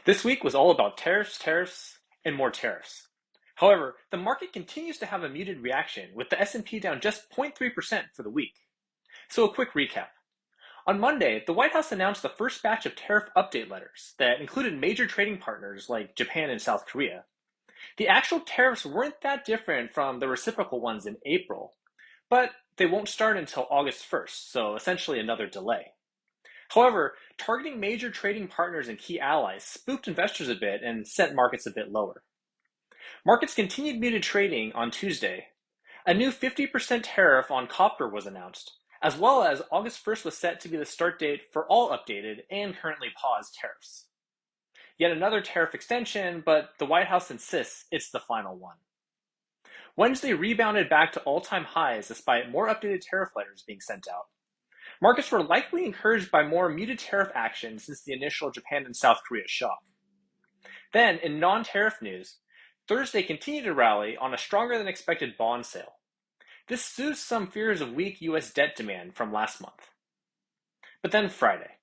This week was all about tariffs, tariffs, and more tariffs. However, the market continues to have a muted reaction, with the S&P down just 0.3% for the week. So a quick recap. On Monday, the White House announced the first batch of tariff update letters that included major trading partners like Japan and South Korea. The actual tariffs weren't that different from the reciprocal ones in April, but they won't start until August 1st, so essentially another delay. However, targeting major trading partners and key allies spooked investors a bit and sent markets a bit lower. Markets continued muted trading on Tuesday. A new 50% tariff on copper was announced, as well as August 1st was set to be the start date for all updated and currently paused tariffs. Yet another tariff extension, but the White House insists it's the final one. Wednesday rebounded back to all-time highs despite more updated tariff letters being sent out. Markets were likely encouraged by more muted tariff action since the initial Japan and South Korea shock. Then, in non-tariff news, Thursday continued to rally on a stronger than expected bond sale. This soothes some fears of weak US debt demand from last month. But then Friday.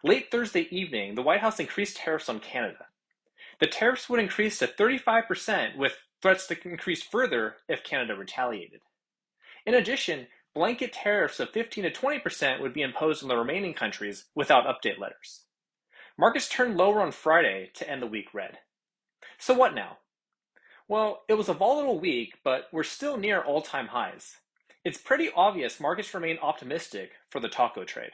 Late Thursday evening, the White House increased tariffs on Canada. The tariffs would increase to 35%, with threats to increase further if Canada retaliated. In addition, blanket tariffs of 15 to 20% would be imposed on the remaining countries without update letters. Markets turned lower on Friday to end the week red. So what now? Well, it was a volatile week, but we're still near all-time highs. It's pretty obvious markets remain optimistic for the taco trade.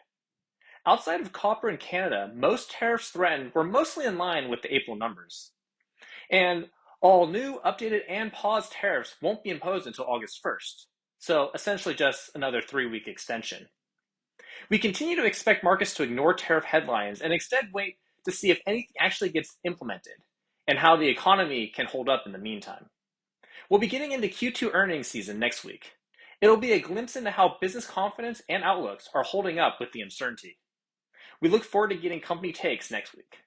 Outside of copper and Canada, most tariffs threatened were mostly in line with the April numbers. And all new, updated, and paused tariffs won't be imposed until August 1st. So essentially just another 3-week extension. We continue to expect markets to ignore tariff headlines and instead wait to see if anything actually gets implemented and how the economy can hold up in the meantime. We'll be getting into Q2 earnings season next week. It'll be a glimpse into how business confidence and outlooks are holding up with the uncertainty. We look forward to getting company takes next week.